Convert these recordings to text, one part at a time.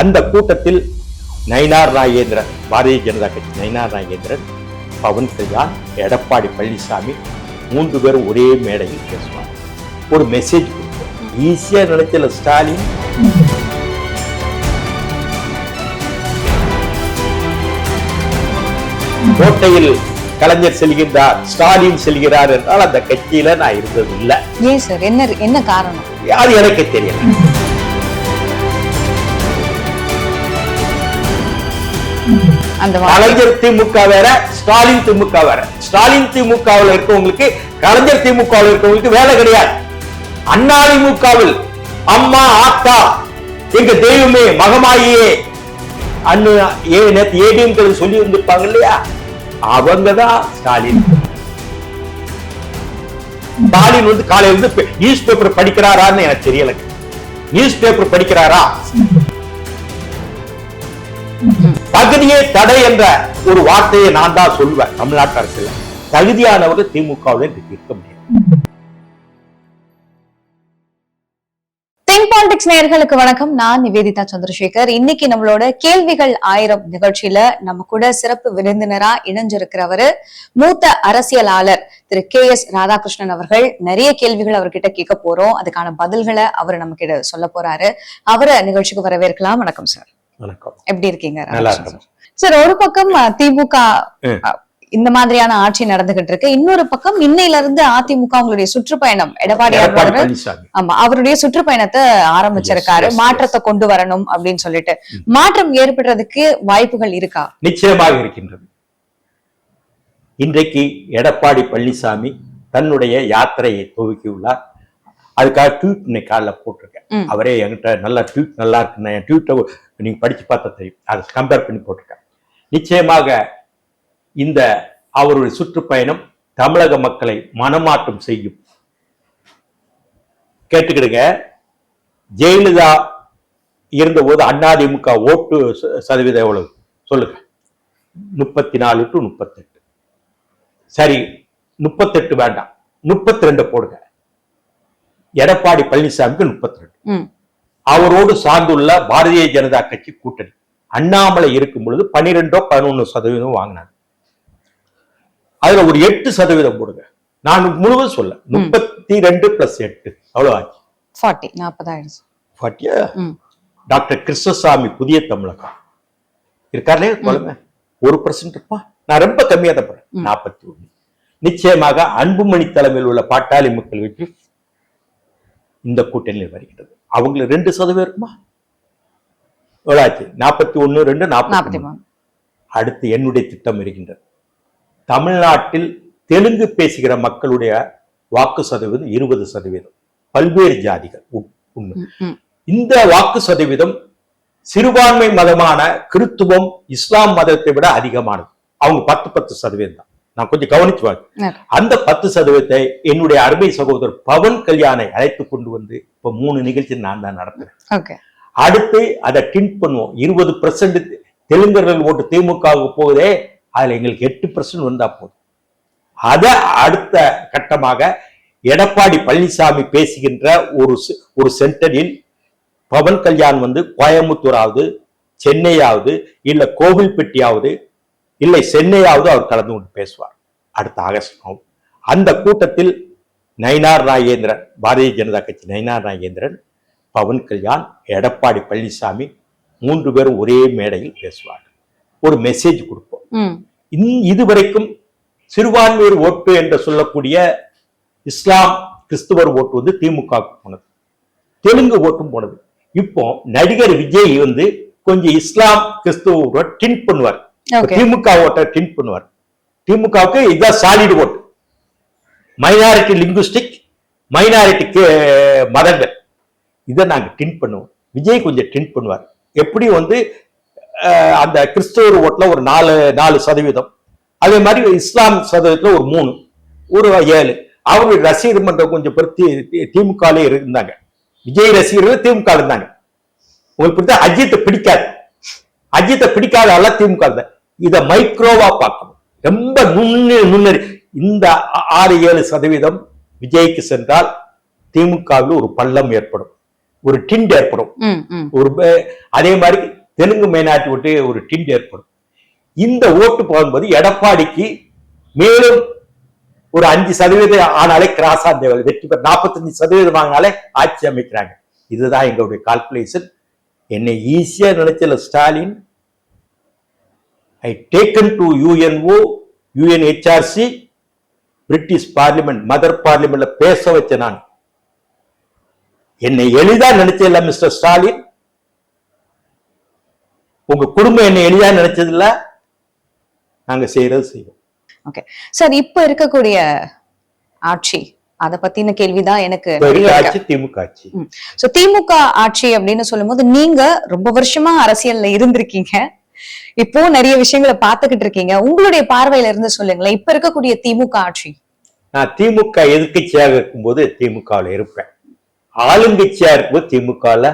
அந்த கூட்டத்தில் நயினார் நாகேந்திரன், பாரதிய ஜனதா கட்சி நயினார் நாகேந்திரன், பவன் கல்யாண், எடப்பாடி பழனிசாமி 3 பேரும் ஒரே மேடையில் பேசுவாங்க. ஒரு மெசேஜ் ஈஸியா நினைச்சல ஸ்டாலின் கோட்டையில் கலைஞர் செல்கின்றார், ஸ்டாலின் செல்கிறார் என்றால் அந்த கட்சியில நான் இருந்தது இல்லை. ஏன் சார், என்ன காரணம்? அது எனக்கு தெரியல. கலைஞர் திமுக வேற, ஸ்டாலின் திமுக வேற. ஸ்டாலின் திமுகவில் இருக்கவங்களுக்கு, கலைஞர் திமுகவில் இருக்கவங்களுக்கு வேலை கிடையாது. அதிமுகவில் அம்மா ஆத்தா எங்க தெய்வமே மகமாயியே நேற்று ஏடிஎம் சொல்லி வந்திருப்பாங்க இல்லையா, அவங்கதான் ஸ்டாலின். ஸ்டாலின் வந்து காலையில இருந்து நியூஸ் பேப்பர் படிக்கிறாரான்னு எனக்கு தெரியல. நியூஸ் பேப்பர் படிக்கிறாரா? தகுதியே தடை என்ற ஒரு வார்த்தையை நான் தான் சொல்லுவேன். தமிழ்நாட்டு அரசியல் தகுதியானவர்கள் திமுகவுடன் இருக்க முடியாது. பாலிடிக்ஸ் நேயர்களுக்கு வணக்கம். நான் நிவேதிதா சந்திரசேகர். இன்னைக்கு நம்மளோட கேள்விகள் 1000 நிகழ்ச்சியில நம்ம கூட சிறப்பு விருந்தினரா இணைஞ்சிருக்கிறவரு மூத்த அரசியலாளர் திரு KS ராதாகிருஷ்ணன் அவர்கள். நிறைய கேள்விகள் அவர்கிட்ட கேட்க போறோம். அதுக்கான பதில்களை அவர் நம்ம கிட்ட சொல்ல போறாரு. அவரை நிகழ்ச்சிக்கு வரவேற்கலாம். வணக்கம் சார். வணக்கம். எப்படி இருக்கீங்க சார்? ஒரு பக்கம் திமுக இந்த மாதிரியான ஆட்சி நடந்துகிட்டு இருக்கு, இன்னொரு பக்கம் இன்னையில இருந்து அதிமுக அவங்களுடைய சுற்றுப்பயணம், எடப்பாடி அவருடைய சுற்றுப்பயணத்தை ஆரம்பிச்சிருக்காரு. மாற்றத்தை கொண்டு வரணும் அப்படின்னு சொல்லிட்டு மாற்றம் ஏற்படுறதுக்கு வாய்ப்புகள் இருக்கா? நிச்சயமாக இருக்கின்றது. இன்றைக்கு எடப்பாடி பழனிசாமி தன்னுடைய யாத்திரையை துவக்கியுள்ளார். அதுக்காக ட்வீட் இன்னைக்கு காலைல போட்டிருக்கேன். அவரே என்கிட்ட நல்ல ட்வீட் நல்லா இருக்கு, என் ட்வீட்டை நீங்க படிச்சு பார்த்தா தெரியும், அதை கம்பேர் பண்ணி போட்டிருக்கேன். நிச்சயமாக இந்த அவருடைய சுற்றுப்பயணம் தமிழக மக்களை மனமாற்றம் செய்யும். கேட்டுக்கிடுங்க, ஜெயலலிதா இருந்தபோது அதிமுக ஓட்டு சதவீதம் எவ்வளவு சொல்லுங்க? 34 to 38. சரி, 38 வேண்டாம், 32 போடுங்க. எடப்பாடி பழனிசாமிக்கு 32. அவரோடு சார்ந்துள்ள பாரதிய ஜனதா கட்சி கூட்டணி அண்ணாமலை இருக்கும் பொழுது 12-11% வாங்கினாங்க. அதுல ஒரு 8% போடுங்க. நான் முழுவதும் சொல்ல 32 + 8 அவ்வளவு ஆச்சு. 40 டாக்டர் கிருஷ்ணசாமி புதிய தமிழகம் இருக்காருலே, 1% இருப்பா. நான் ரொம்ப கம்மியா தான் போறேன், 41. நிச்சயமாக அன்புமணி தலைமையில் உள்ள பாட்டாளி மக்கள் வெற்றி இந்த கூட்டணியில் வருகிறது. அவங்களுக்கு 2% இருக்குமா? எவ்வளவு ஆச்சு? 41, 2, 43. அடுத்து என்னுடைய திட்டம் இருக்கின்றது. தமிழ்நாட்டில் தெலுங்கு பேசுகிற மக்களுடைய வாக்கு சதவீதம் 20%. பல்வேறு ஜாதிகள் உண்மை. இந்த வாக்கு சதவீதம் சிறுபான்மை மதமான கிறித்துவம், இஸ்லாம் மதத்தை விட அதிகமானது. அவங்க 10% தான். நான் கொஞ்சம் கவனிச்சு வாங்க. அந்த 10% என்னுடைய அருமை சகோதரர் பவன் கல்யாணை அழைத்து கொண்டு வந்து இப்ப 3 நிகழ்ச்சி நான் தான் நடத்துறேன். அடுத்து அதை டிண்ட் பண்ணுவோம். 20% தெலுங்கர்கள் ஓட்டு திமுகவுக்கு போகுதே, அதுல எங்களுக்கு 8% வந்தா போதும். அத அடுத்த கட்டமாக எடப்பாடி பழனிசாமி பேசுகின்ற ஒரு சென்டரில் பவன் கல்யாண் வந்து கோயம்புத்தூராவது, சென்னையாவது, இல்ல கோவில்பட்டியாவது, இல்லை சென்னையாவது அவர் கலந்து கொண்டு பேசுவார். அடுத்த ஆகஸ்ட் அந்த கூட்டத்தில் நயினார் நாகேந்திரன், பாரதிய ஜனதா கட்சி நயினார் நாகேந்திரன், பவன் கல்யாண், எடப்பாடி பழனிசாமி 3 பேரும் ஒரே மேடையில் பேசுவார்கள். ஒரு மெசேஜ் கொடுப்போம். இதுவரைக்கும் சிறுபான்மையர் ஓட்டு என்று சொல்லக்கூடிய இஸ்லாம் கிறிஸ்துவர் ஓட்டு வந்து திமுக போனது, தெலுங்கு ஓட்டும் போனது. இப்போ நடிகர் விஜய் வந்து கொஞ்சம் இஸ்லாம் கிறிஸ்துவ டின் பண்ணுவார், திமுக ஓட்டை டின் பண்ணுவார். திமுகவுக்கு இதுதான் சாலிட் ஓட்டு. மைனாரிட்டி லிங்குஸ்டிக், மைனாரிட்டி மதங்கள், இதை நாங்க டின் பண்ணுவோம். விஜய் கொஞ்சம் டின் பண்ணுவார். எப்படி வந்து அந்த கிறிஸ்தவர் ஓட்டுல ஒரு 4%, அதே மாதிரி இஸ்லாம் சதவீதத்துல ஒரு 3, ஒரு 7. அவருடைய ரசிகர் மன்றம் கொஞ்சம் பேர் திமுக இருந்தாங்க. விஜய் ரசிகர்கள் திமுக இருந்தாங்க. உங்களுக்கு அஜித்தை பிடிக்காது, அஜித்தை பிடிக்காத திமுக இருந்தா. இதை மைக்ரோவா பார்க்கணும், ரொம்ப முன்னேறி. இந்த 6-7% விஜய்க்கு சென்றால் திமுகவில் ஒரு பள்ளம் ஏற்படும். ஒரு டிண்ட் ஏற்படும். ஒரு அதே மாதிரி தெலுங்கு மைனாரிட்டி ஓட்டு ஒரு டிண்ட் ஏற்படும். இந்த ஓட்டு போகும்போது எடப்பாடிக்கு மேலும் ஒரு 5% ஆனாலே கிராஸ் ஆன் வெற்றி பெற 45% வாங்கினாலே ஆட்சி அமைக்கிறாங்க. இதுதான் எங்களுடைய கால்குலேஷன். என்னை ஈஸியா நினைச்சல Stalin. I taken to UNO, UNHRC, British parliament, mother பார்லிமெண்ட்ல பேச வச்ச நான். என்னை எளிதா நினைச்சல மிஸ்டர் ஸ்டாலின். உங்க குடும்பம் என்னை எளிதா நினைச்சது இல்ல. நாங்க செய்யறது செய்வோம். ஓகே சார், இப்ப இருக்கக்கூடிய ஆட்சி அத பத்தின கேள்விதான் எனக்கு. திமுக ஆட்சி. சோ திமுக ஆட்சி அப்படின்னு சொல்லும் போது நீங்க ரொம்ப வருஷமா அரசியல்ல இருந்திருக்கீங்க, இப்போ நிறைய விஷயங்களை பார்த்துக்கிட்டு இருக்கீங்க. உங்களுடைய பார்வையில இருந்து சொல்லுங்களேன், இப்ப இருக்கக்கூடிய திமுக ஆட்சி. நான் திமுக எதிர்கட்சியாக இருக்கும்போது திமுகவில் இருப்பேன். ஆளுங்கட்சியா இருக்கும்போது திமுகல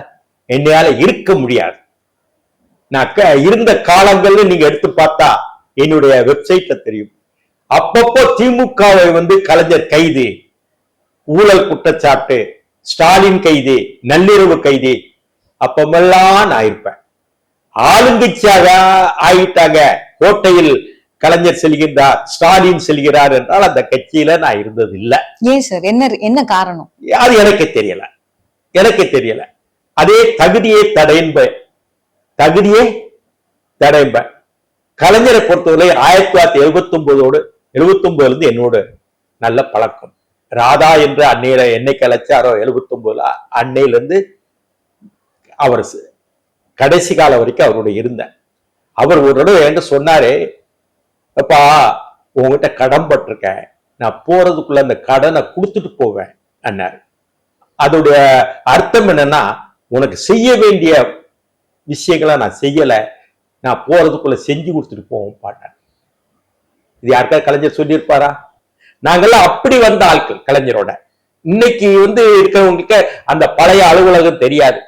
என்னையால இருக்க முடியாது. நான் இருந்த காலங்கள்ல நீங்க எடுத்து பார்த்தா என்னுடைய வெப்சைட்ல தெரியும். அப்பப்போ திமுகவை கலைஞர் கைது, ஊழல் குற்றச்சாட்டு, ஸ்டாலின் கைது, நள்ளிரவு கைது, அப்பமெல்லாம் நான் இருப்பேன். ஆளுங்கட்சியாக ஆயிட்டாங்க, கோட்டையில் கலைஞர் செல்கின்றார், ஸ்டாலின் செல்கிறார் என்றால் அந்த கட்சியில நான் இருந்தது இல்ல. ஏன் சார், என்ன காரணம்? அது எனக்கு தெரியல. அதே தகுதியே தடைம்ப. கலைஞரை பொறுத்தவரை 1979 இருந்து என்னோட நல்ல பழக்கம். ராதா என்று அன்னையில என்னைக்கு அழைச்சாரோ 79 அன்னையில இருந்து அவர் கடைசி காலம் வரைக்கும் அவருடைய இருந்தேன். அவர் ஒரு தடவை என்கிட்ட சொன்னாரு, அப்பா உங்ககிட்ட கடன் பட்டிருக்கேன், நான் போறதுக்குள்ள அந்த கடனை கொடுத்துட்டு போவேன் அண்ணாரு. அதோடைய அர்த்தம் என்னன்னா, உனக்கு செய்ய வேண்டிய விஷயங்களை நான் செய்யல, நான் போறதுக்குள்ள செஞ்சு கொடுத்துட்டு போவோம் பாட்டேன். இது யாருக்காவது கலைஞர் சொல்லியிருப்பாரா? நாங்கெல்லாம் அப்படி வந்த ஆட்கள் கலைஞரோட. இன்னைக்கு இருக்கிறவங்களுக்கு அந்த பழைய அலுவலகம் தெரியாது.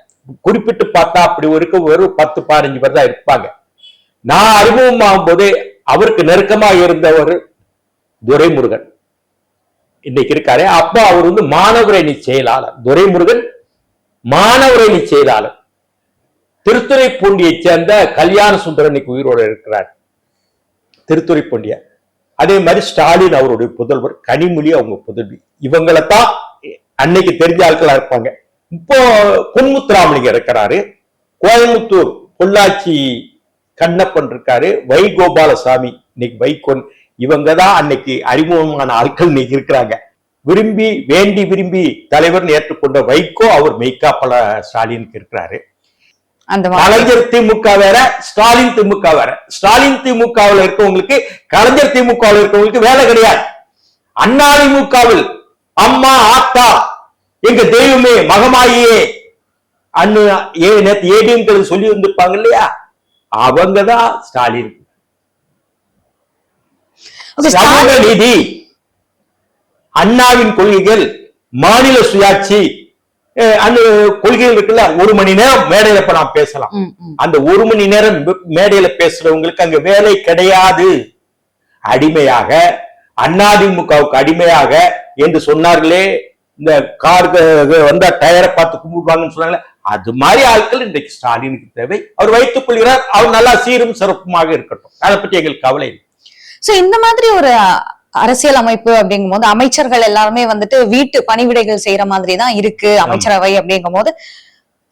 குறிப்பிட்டு பார்த்தா அப்படி வெறும் 10-15 பேர் தான் இருப்பாங்க. நான் அறிமுகம் ஆகும் போது அவருக்கு நெருக்கமாக இருந்தவர் துரைமுருகன் இன்னைக்கு இருக்காரு. அப்போ அவர் மாணவரணி செயலாளர். துரைமுருகன் மாணவரணி செயலாளர். திருத்துறைப்பூண்டியை சேர்ந்த கல்யாண சுந்தரம் இன்னைக்கு உயிரோடு இருக்கிறார், திருத்துறைப்பூண்டிய. அதே மாதிரி ஸ்டாலின் அவருடைய புதல்வர், கனிமொழி அவங்க புதல்வி. இவங்களைத்தான் அன்னைக்கு தெரிஞ்ச ஆட்களா இருப்பாங்க. இப்போ பொன்முத்துராமலிங்க இருக்கிறாரு, கோயம்புத்தூர் பொள்ளாச்சி கண்ணப்பன் இருக்காரு, வைகோபாலசாமி இன்னைக்கு வைகோன். இவங்கதான் அன்னைக்கு அறிமுகமான ஆட்கள் இன்னைக்கு இருக்கிறாங்க. விரும்பி தலைவர்னு ஏற்றுக்கொண்ட வைகோ அவர் மெய்காப்பல ஸ்டாலினுக்கு இருக்கிறாரு. கலைஞர் திமுக வேற, ஸ்டாலின் திமுக வேற. ஸ்டாலின் திமுகவில் இருக்கவங்களுக்கு கலைஞர் திமுகவில் இருக்கவங்களுக்கு வேலை கிடையாது. அதிமுகவில் அம்மா ஆத்தா எங்க தெய்வமே மகமாயே நேற்று ஏடிஎம் சொல்லி வந்திருப்பாங்க இல்லையா, அவங்கதான் ஸ்டாலின். சமூக நீதி, அண்ணாவின் கொள்கைகள், மாநில சுயாட்சி கொள்கைகள் இருக்குல்ல. 1 மணி நேரம் மேடையில இப்ப நான் பேசலாம். அந்த 1 மணி நேரம் மேடையில பேசுறவங்களுக்கு அங்க வேலை கிடையாது. அடிமையாக, அதிமுகவுக்கு அடிமையாக என்று சொன்னார்களே, இந்த கார் வந்தா டயரை பார்த்து கும்பிடுவாங்கன்னு சொன்னாங்களே, அது மாதிரி ஆட்கள் இன்றைக்கு ஸ்டாலினுக்கு தேவை. அவர் வைத்துக் கொள்கிறார், அவர் நல்லா சீரும் சிறப்புமாக இருக்கட்டும், அதை பற்றி எங்களுக்கு கவலை இல்லை. சோ இந்த மாதிரி ஒரு அரசியல் அமைப்பு அப்படிங்கும் போது அமைச்சர்கள் எல்லாருமே வீட்டு பணிவிடைகள் செய்யற மாதிரி தான் இருக்கு அமைச்சரவை. அப்படிங்கும் போது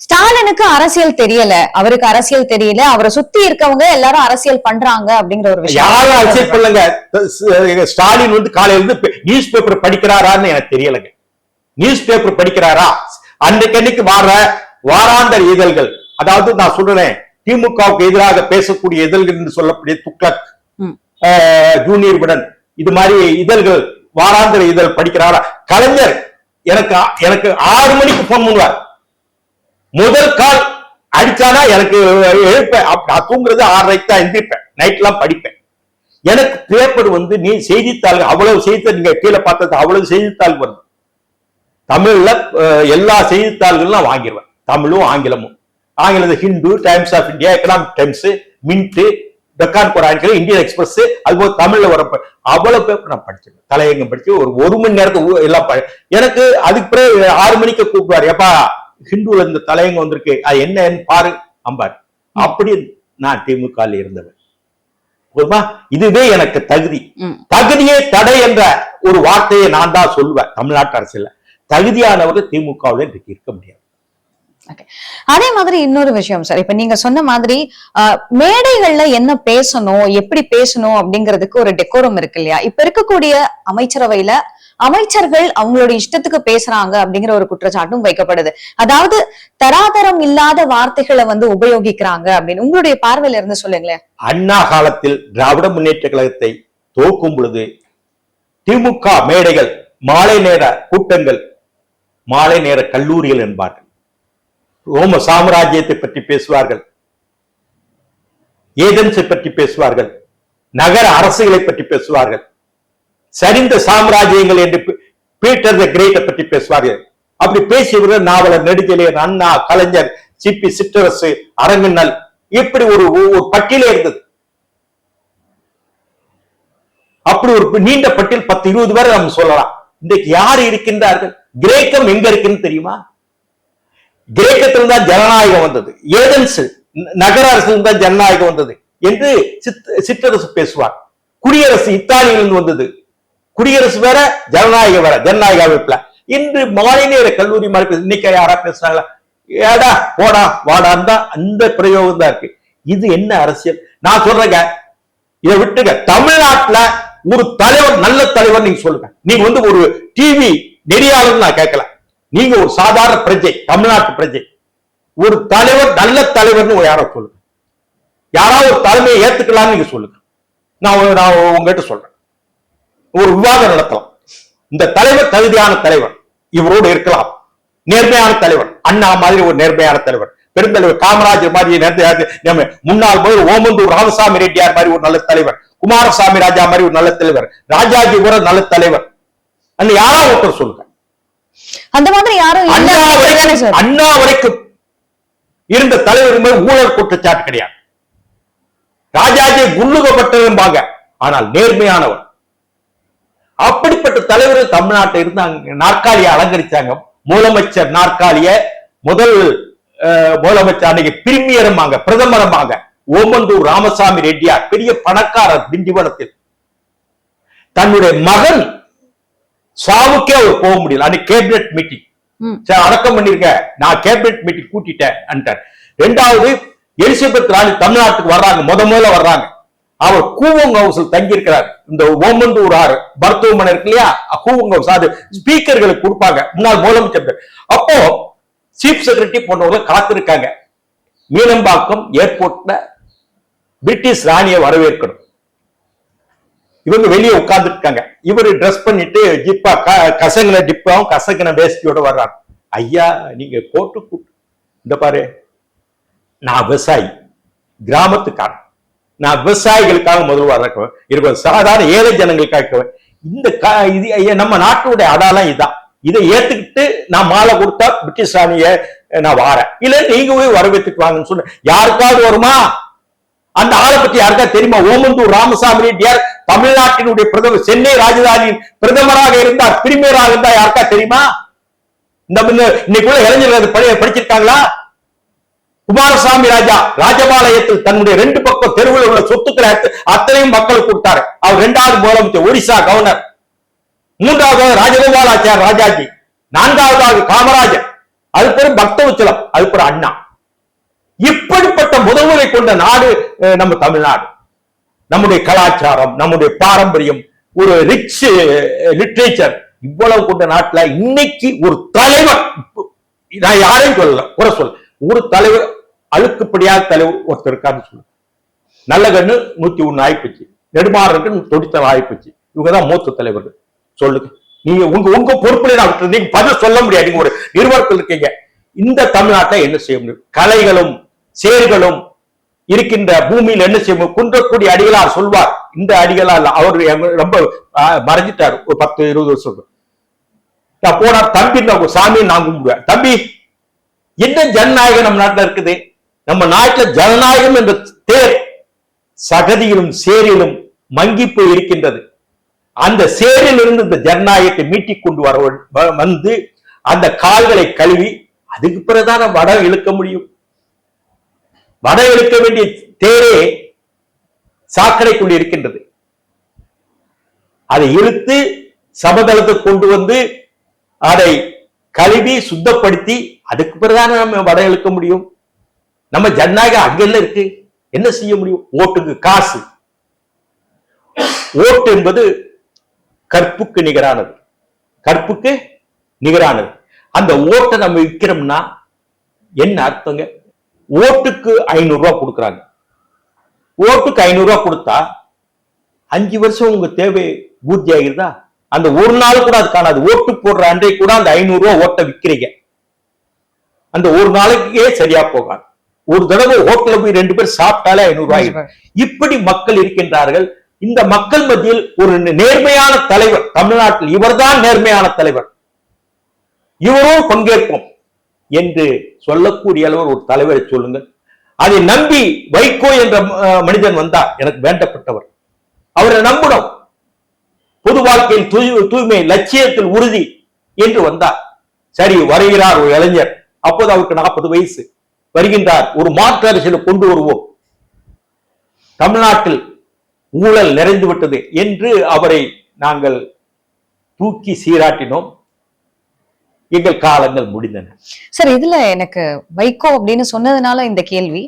ஸ்டாலினுக்கு அரசியல் தெரியல, அவருக்கு அரசியல் தெரியல, அவரை சுத்தி இருக்கவங்க எல்லாரும் அரசியல் பண்றாங்க அப்படிங்கிற ஒரு விஷயம். யாரும் அரசியல் பண்ணுங்க. ஸ்டாலின் காலையில இருந்து நியூஸ் பேப்பர் படிக்கிறாரான்னு எனக்கு தெரியலங்க. நியூஸ் பேப்பர் படிக்கிறாரா? அன்னைக்கு வாராந்தர இதழ்கள், அதாவது நான் சொல்றேன் திமுகவுக்கு எதிராக பேசக்கூடிய இதழ்கள் என்று சொல்லக்கூடிய துக்ளக், ஜூனியர் விடன், இது மாதிரி இதழ்கள், வாராந்திர இதழ் படிக்கிறாரா? கலைஞர் எனக்கு 6 மணிக்கு போன் பண்ணுவார். முதல் கால் அடிச்சானா எனக்கு எழுப்பேன். நான் தூங்குறது 6:30 தான் எந்திரிப்பேன். நைட் எல்லாம் படிப்பேன். எனக்கு பேப்பர் நீ செய்தித்தாள்கள் அவ்வளவு செய்தித்தாள், நீங்க கீழே பார்த்தது அவ்வளவு செய்தித்தாள் வரும். தமிழ்ல எல்லா செய்தித்தாள்களும் வாங்கிடுவேன், தமிழும் ஆங்கிலமும். ஆங்கிலத்தை Hindu, Times of India, Economic Times, Mint, Deccan Chronicle, Indian Express, அதுபோல் தமிழ்ல வரப்ப அவ்வளவு பேப்பர் நான் படிச்சிருக்கேன். தலையங்கம் படிச்சு ஒரு 1 மணி நேரத்துக்கு எல்லாம் எனக்கு அதுக்கு பிறகு 6 மணிக்கு கூப்பிடுவாரு, எப்பா ஹிந்துல இந்த தலையங்க வந்திருக்கு, அது என்னன்னு பாரு அம்பார். அப்படி நான் திமுக இருந்தவன். போதுமா? இதுவே எனக்கு தகுதி. தகுதியே தடை என்ற ஒரு வார்த்தையை நான் தான் சொல்லுவேன். தமிழ்நாட்டு அரசியல தகுதியானவர்கள் திமுகவில் இன்றைக்கு இருக்க முடியாது. அதே மாதிரி இன்னொரு விஷயம் சார், இப்ப நீங்க சொன்ன மாதிரி மேடைகள்ல என்ன பேசணும், எப்படி பேசணும் அப்படிங்கிறதுக்கு ஒரு டெக்கோரம் இருக்கு இல்லையா? இப்ப இருக்கக்கூடிய அமைச்சரவையில அமைச்சர்கள் அவங்களுடைய இஷ்டத்துக்கு பேசுறாங்க அப்படிங்கிற ஒரு குற்றச்சாட்டும் வைக்கப்படுது. அதாவது தராதரம் இல்லாத வார்த்தைகளை உபயோகிக்கிறாங்க அப்படின்னு உங்களுடைய பார்வையில இருந்து சொல்லுங்களேன். அண்ணா காலத்தில் திராவிட முன்னேற்ற கழகத்தை துவக்கும் பொழுது திமுக மேடைகள் மாலை நேர கூட்டங்கள், மாலை நேர கல்லூரிகள் என்பார்கள். ரோம சாம்ராஜ்யத்தை பற்றி பேசுவார்கள், ஏதென்ஸை பற்றி பேசுவார்கள், நகர அரசுகளை பற்றி பேசுவார்கள், சரிந்த சாம்ராஜ்யங்கள் என்று பீட்டர் த கிரேட்டை பற்றி பேசுவார்கள். அப்படி பேசியவர்கள் நாவலர் நெடுஞ்செழியன், அண்ணா, கலைஞர், சிபி சிற்றரசு, அரங்கண்ணல், இப்படி ஒரு பட்டியலே இருந்தது. அப்படி ஒரு நீண்ட பட்டியல் 10-20 பேரை நம்ம சொல்லலாம். இன்றைக்கு யார் இருக்கின்றார்கள்? கிரேக்கம் எங்க இருக்குன்னு தெரியுமா? கிரேக்கத்தில் தான் ஜனநாயகம் வந்தது, ஏதென்ஸ் நகர அரசில் தான் ஜனநாயகம் வந்தது என்று சிற்றரசு பேசுவார். குடியரசு இத்தாலியிலிருந்து வந்தது, குடியரசு வேற ஜனநாயகம் வேற, ஜனநாயக அமைப்புல. இன்று மாலை நேர கல்லூரி மாதிரி இன்னைக்கு யாரா பேசுறாங்களா? ஏடா போடா வாடான்னு தான் அந்த பிரயோகம் தான் இருக்கு. இது என்ன அரசியல்? நான் சொல்றேங்க, இதை விட்டுங்க. தமிழ்நாட்டுல ஒரு தலைவர், நல்ல தலைவர் நீங்க சொல்லுங்க. நீங்க ஒரு டிவி நெறியாளர் நான் கேட்கல, நீங்க ஒரு சாதாரண பிரஜை, தமிழ்நாட்டு பிரஜை, ஒரு தலைவர், நல்ல தலைவர்னு யாரோ சொல்லுங்க. யாராவது ஒரு தலைமையை ஏத்துக்கலாம்னு நீங்க சொல்லுங்க. நான் உங்ககிட்ட சொல்றேன், ஒரு விவாதம் நடத்தலாம். இந்த தலைவர் தகுதியான தலைவர், இவரோடு இருக்கலாம். நேர்மையான தலைவர், அண்ணா மாதிரி ஒரு நேர்மையான தலைவர், பெருந்தலைவர் காமராஜர் மாதிரி, முன்னாள் ஓமந்தூர் ராமசாமி ரெட்டியார் மாதிரி ஒரு நல்ல தலைவர், குமாரசாமி ராஜா மாதிரி ஒரு நல்ல தலைவர், ராஜாஜி கூட நல்ல தலைவர், அந்த யாராவது ஒருத்தர் சொல்லுங்க. அந்த மாதிரி யாரும் அண்ணா வரைக்கும் இருந்த தலைவர் ஊழல் குற்றச்சாட்டு கிடையாது. ராஜாஜி குள்ளுகப்பட்டதும்பாங்க, ஆனால் நேர்மையானவர். அப்படிப்பட்ட தலைவர்கள் தமிழ்நாட்டில் இருந்தாங்க. நாற்காலியை அலங்கரிச்சாங்க. முதலமைச்சர் நாற்காலிய முதல் முதலமைச்சர் அன்னைக்கு பிரிமியருமாங்க, பிரதமருமாங்க ஓமந்தூர் ராமசாமி ரெட்டியார், பெரிய பணக்காரர் திண்டிவனத்தில். தன்னுடைய மகன் சாவுக்கே அவர் போக முடியல. அன்னைக்கு கேபினெட் மீட்டிங் அடக்கம் பண்ணிருக்க, நான் கேபினெட் மீட்டிங் கூட்டிட்டேன். ரெண்டாவது எலிசபெத் ராணி தமிழ்நாட்டுக்கு வர்றாங்க, முதல்ல வர்றாங்க. அவர் கூவங் ஹவுஸில் தங்கி இருக்கிறார். இந்த ஓமந்தூர் மருத்துவமனை இருக்கு இல்லையா, கூவங் ஹவுஸ், அது ஸ்பீக்கர்களுக்கு கொடுப்பாங்க, முன்னாள் முதலமைச்சர். அப்போ சீஃப் செக்ரட்டரி போன்றவங்க காத்திருக்காங்க. மீனம்பாக்கம் ஏர்போர்ட்ல பிரிட்டிஷ் ராணியை வரவேற்கணும். இவங்க வெளியே உட்கார்ந்து இருக்காங்க. இவரு ட்ரெஸ் பண்ணிட்டு ஜிப்பா, கசங்கின டிப்பாவும் கசங்கின வேஷ்டியோட வர்றாரு. ஐயா, நீங்க கோட்டு இந்த பாரு, நான் விவசாயி, கிராமத்துக்காரன், நான் விவசாயிகளுக்காக முதல் வர்றேன், சாதாரண ஏழை ஜனங்களுக்காக. இந்த நம்ம நாட்டுடைய அடாலாம் இதான். இதை ஏத்துக்கிட்டு நான் மாலை கொடுத்தா பிரிட்டிஷ் ராணிய நான் வாரேன், இல்ல நீங்க போய் வரவேற்றுக்கு வாங்கன்னு சொன்ன யாருக்காவது வருமா? அந்த ஆளை பத்தி யாருக்கா தெரியுமா? ஓமந்தூர் ராமசாமி ரெட்டியார் தமிழ்நாட்டினுடைய பிரதமர், சென்னை ராஜதானியின் பிரதமராக இருந்தார், பிரிமியராக இருந்தா யாருக்கா தெரியுமா? இன்னைக்குள்ள இளைஞர்கள் படிச்சிருக்காங்களா? குமாரசாமி ராஜா ராஜபாளையத்தில் தன்னுடைய 2 பக்கம் தெருவில் உள்ள சொத்துக்களை அத்தனையும் மக்களுக்கு கொடுத்தாரு. அவர் 2வது முதலமைச்சர், ஒடிசா கவர்னர். 3வது ராஜகோபாலாச்சார் ராஜாஜி, 4வது காமராஜர், அது பேரும் பக்தவச்சலம், அது பேரும் அண்ணா. இப்படிப்பட்ட முதல்வரை கொண்ட நாடு நம்ம தமிழ்நாடு. நம்முடைய கலாச்சாரம், நம்முடைய பாரம்பரியம், ஒரு ரிச் லிட்ரேச்சர், இவ்வளவு கொண்ட நாட்டுல இன்னைக்கு ஒரு தலைவர், நான் யாரையும் சொல்லல, குறை சொல்ல, ஒரு தலைவர், அழுக்குப்படியாத தலைவர் ஒருத்தர் இருக்காருன்னு சொல்ல. நல்ல கண்ணு 101 ஆயிப்போச்சு, நெடுமாறனுக்கு 90 ஆயிப்போச்சு. இவங்கதான் மூத்த தலைவர்கள். சொல்லுங்க, நீங்க உங்க பொறுப்புல நான் நீங்க பதில் சொல்ல முடியாது. நீங்க ஒரு நிறுவனத்தில் இருக்கீங்க. இந்த தமிழ்நாட்டில் என்ன செய்ய முடியும்? கலைகளும் சேர்களும் இருக்கின்ற பூமியில் என்ன செய்ய முடியும்? குன்றக்குடி அடிகளார் சொல்வார், இந்த அடிகளார் அவர் ரொம்ப மறைஞ்சிட்டாரு, ஒரு 10-20 வருஷம். நான் போனா தம்பி சாமியை நான் கும்பிடுவேன். தம்பி, என்ன ஜனநாயகம் நம்ம நாட்டில் இருக்குது? நம்ம நாட்டில் ஜனநாயகம் என்ற தேர் சகதியிலும் சேரிலும் மங்கி போய் இருக்கின்றது. அந்த சேரில் இருந்து இந்த ஜனநாயகத்தை மீட்டிக் கொண்டு வந்து அந்த கால்களை கழுவி அதுக்கு பிறகுதான் வடம் இழுக்க முடியும். வடம் இழுக்க வேண்டிய தேரே சாக்கடைக்குள் இருக்கின்றது. அதை இழுத்து சமதளத்தை கொண்டு வந்து அதை கழுவி சுத்தப்படுத்தி அதுக்கு பிறகுதான் நம்ம வடம் இழுக்க முடியும். நம்ம ஜனநாயகம் அங்கெல்லாம் இருக்கு, என்ன செய்ய முடியும்? ஓட்டுக்கு காசு. ஓட்டு என்பது கற்புக்கு நிகரானது, கற்புக்கு நிகரானது. அந்த ஓட்டை நம்ம விற்கிறோம்னா என்ன அர்த்தங்க? ஓட்டுக்கு 500 ரூபாய் கொடுக்குறாங்க. ஓட்டுக்கு 500 ரூபாய் கொடுத்தா 5 வருஷம் உங்க தேவை பூர்த்தி ஆகிருதா? அந்த ஒரு நாள் கூட அது காணாது. ஓட்டு போடுற அன்றை கூட அந்த 500 ரூபாய் ஓட்டை விற்கிறீங்க, அந்த ஒரு நாளைக்கே சரியா போகாது. ஒரு தடவை ஹோட்டல போய் 2 பேர் சாப்பிட்டாலே 500 ரூபாய். இப்படி மக்கள் இருக்கின்றார்கள். இந்த மக்கள் மத்தியில் ஒரு நேர்மையான தலைவர் தமிழ்நாட்டில், இவர்தான் நேர்மையான தலைவர், இவரும் பங்கேற்போம் என்று சொல்லக்கூடிய அளவர் ஒரு தலைவரை சொல்லுங்கள். அதை நம்பி வைகோ என்ற மனிதன் வந்தார், எனக்கு வேண்டப்பட்டவர், அவரை நம்பணும். பொது வாழ்க்கையில் தூய்மை, லட்சியத்தில் உறுதி என்று வந்தார். சரி, வருகிறார் ஒரு இளைஞர், அப்போது அவருக்கு 40 வயசு, வருகின்றார். ஒரு மாற்று அரசியலை கொண்டு வருவோம், தமிழ்நாட்டில் ஊழல் நிறைந்து விட்டது என்று அவரை நாங்கள் தூக்கி சீராட்டினோம். எங்கள் காலங்கள் முடிந்தன. சார், இதுல எனக்கு வைகோ அப்படின்னு சொன்னதுனால இந்த கேள்வி,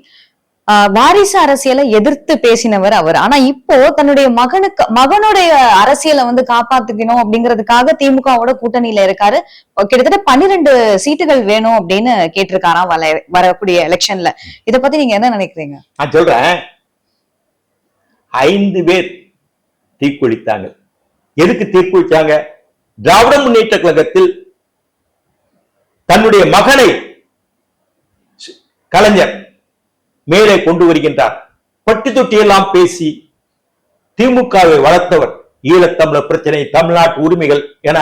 வாரிசு அரசியலை எதிர்த்து பேசினவர் அவர். ஆனா இப்போ தன்னுடைய மகனுடைய அரசியலை வந்து காப்பாத்துக்கணும் அப்படிங்கிறதுக்காக திமுகவோட கூட்டணியில இருக்காரு. கிட்டத்தட்ட 12 சீட்டுகள் வேணும் அப்படின்னு கேட்டிருக்காராம் வரக்கூடிய எலெக்ஷன்ல. இத பத்தி நீங்க என்ன நினைக்கிறீங்க? நான் சொல்றேன், 5 பேர் தீக்குளித்தாங்க. எதுக்கு தீக்குளிச்சாங்க? திராவிட முன்னேற்ற கழகத்தில் தன்னுடைய மகனை கலைஞர் மேலே கொண்டு வருகின்றார். பட்டி தொட்டி எல்லாம் பேசி திமுகவை வளர்த்தவர். ஈழத்தமிழர் பிரச்சனை, தமிழ்நாட்டு உரிமைகள் என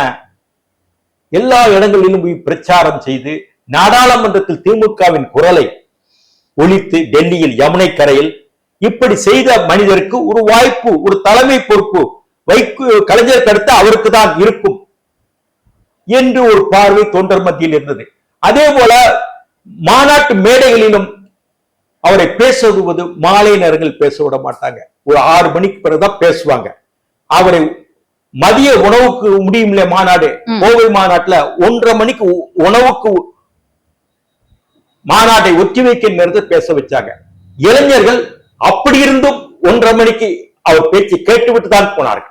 எல்லா இடங்களிலும் போய் பிரச்சாரம் செய்து நாடாளுமன்றத்தில் திமுகவின் குரலை ஒலித்து டெல்லியில் யமுனை கரையில் இப்படி செய்த மனிதருக்கு ஒரு வாய்ப்பு, ஒரு தலைமை பொறுப்பு கலைஞருக்கு அடுத்து அவருக்கு தான் இருக்கும் என்று ஒரு பார்வை தொண்டர் மத்தியில் இருந்தது. அதே போல மாநாட்டு மேடைகளிலும் அவரை பேசுவது மாலை நேரங்கள் பேச விட மாட்டாங்க. ஒரு 6 மணிக்கு பிறகுதான் பேசுவாங்க. அவரை மதிய உணவுக்கு முடியும்ல மாநாடு, கோவை மாநாட்டுல 1:30 மணிக்கு உணவுக்கு மாநாட்டை ஒத்தி வைக்க நேரத்தில் பேச வச்சாங்க. இளைஞர்கள் அப்படி இருந்தும் 1:30 மணிக்கு அவர் பேச்சு கேட்டுவிட்டு தான் போனார்கள்.